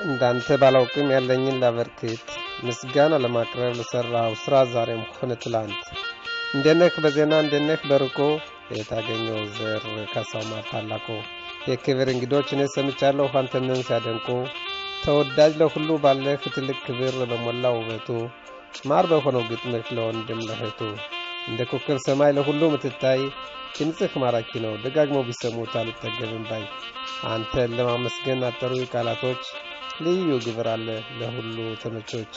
እንዳንተ ባላውቅም ያለኝን ላበርክት ምስጋና ለማቅረብ ለሰራው ስራ ዛሬም ሆነ ትላንት እንደነክ በዜና እንደነክ በርቆ የታገኘው ዘር ካሳው ማታላቆ የክብር እንግዶች እኔ ሰምቻለሁ አንተንም ሲያደንቁ ተወዳጅ ለሁሉ ባለህ ትልቅ ክብር በመላው ውበቱ ማር በሆነው ግጥምህ ለወንድም ለእህቱ እንደ ኮከብ ሰማይ ለሁሉ ምትታይ ድምጽህ ማራኪ ነው ደጋግሞ ቢሰሙት አልጠገብም ባይ አንተ ለማመስገን አጠሩ ቃላቶች ልዩ ግብር አለ ለሁሉ ተመቾች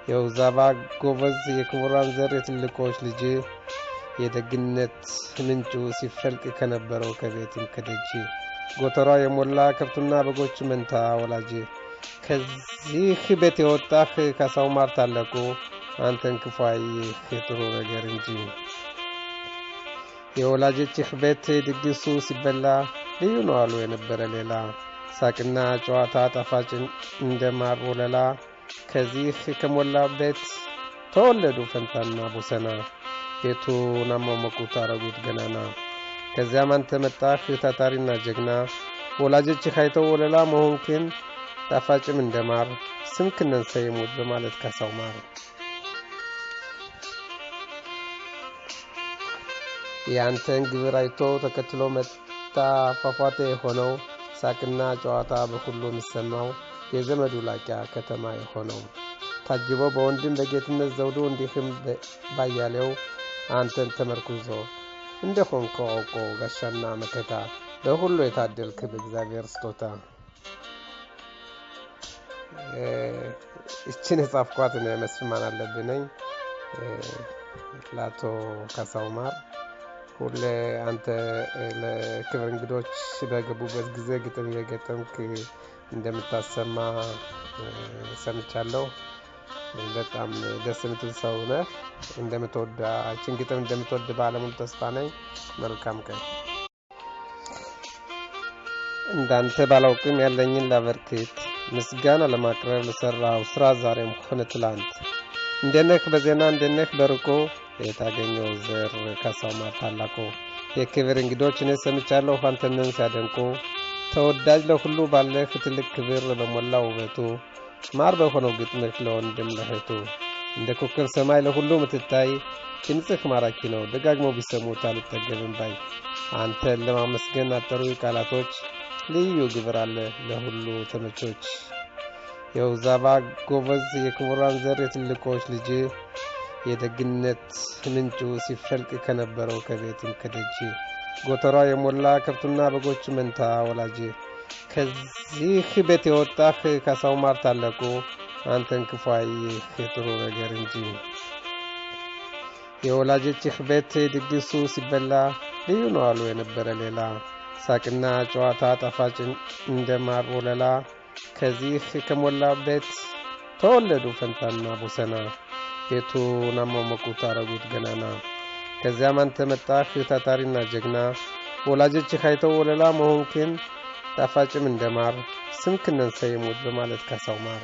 የውዛባ ጎበዝ የክቡራን ዘር የትልቆች ልጅ የደግነት ምንጩ ሲፈልቅ ከነበረው ከቤትም ከደጅ ጎተራ የሞላ ከብቱና በጎች መንታ ወላጅ ከዚህ ቤት የወጣህ ካሳው ማር ታለቁ አንተን ክፋይ ጥሩ ነገር እንጂ የወላጆችህ ቤት ድግሱ ሲበላ ልዩ ነው አሉ የነበረ ሌላ ሳቅና ጨዋታ ጣፋጭ እንደማር ወለላ ከዚህ ከሞላ ቤት ተወለዱ ፈንታና ቦሰና ቤቱን አሟሟቁት አረጉት ገናና ከዚያም አንተ መጣህ ታታሪና ጀግና ወላጆችህ አይተው ወለላ መሆንክን ጣፋጭም እንደማር ስምክነን ሰይሙት በማለት ካሳው ማር ያንተን ግብር አይቶ ተከትሎ መጣ ፏፏቴ ሆነው ሳቅና ጨዋታ በሁሉ የሚሰማው የዘመዱ ላቂያ ከተማ የሆነው ታጅቦ በወንድም በጌትነት ዘውዱ እንዲህም ባያሌው አንተን ተመርኩዞ እንደሆንከው አውቆ ጋሻና መከታ በሁሉ የታደልክ በእግዚአብሔር ስጦታ እቺን ጻፍኳት ነው መስማማን አለብኝ ላቶ ካሳው ማር ሁሌ አንተ ለክብር እንግዶች በገቡበት ጊዜ ግጥም የገጠምክ እንደምታሰማ ሰምቻለሁ በጣም ደስ የምትል ሰው ነህ እንደምትወዳ እቺን ግጥም እንደምትወድ ባለሙሉ ተስፋ ነኝ መልካም ቀን እንዳንተ ባላውቅም ያለኝን ላበርክት ምስጋና ለማቅረብ ለሰራው ስራ ዛሬም ሆነ ትላንት እንደነክ በዜና እንደነክ በርቆ የታገኘው ዘር ካሳው ማር ታላቆ የክብር እንግዶች እኔ ሰምቻለሁ አንተንም ሲያደንቁ ተወዳጅ ለሁሉ ባለህ ትልቅ ክብር በመላው ውበቱ ማር በሆነው ግጥምህ ለወንድም ለእህቱ እንደ ኮከብ ሰማይ ለሁሉ ምትታይ ድምጽህ ማራኪ ነው ደጋግሞ ቢሰሙት አልጠገብም ባይ አንተ ለማመስገን አጠሩ ቃላቶች ልዩ ግብር አለ ለሁሉ ተመቾች የውዛባ ጎበዝ የክቡራን ዘር የትልቆች ልጅ የደግነት ምንጩ ሲፈልቅ ከነበረው ከቤትም ከደጅ ጎተራ የሞላ ከብቱና በጎች መንታ ወላጅ ከዚህ ቤት የወጣህ ካሳው ማር ታለቁ አንተን ክፋይ ጥሩ ነገር እንጂ የወላጆችህ ቤት ድግሱ ሲበላ ልዩ ነው አሉ የነበረ ሌላ ሳቅና ጨዋታ ጣፋጭ እንደማር ወለላ ከዚህ ከሞላ ቤት ተወለዱ ፈንታና ቦሰና ቤቱን አሟሟቁት አረጉት ገናና ከዚያም አንተ መጣህ ታታሪና ጀግና ወላጆችህ አይተው ወለላ መሆንክን ጣፋጭም እንደማር ስምክነን ሰይሙት በማለት ካሳው ማር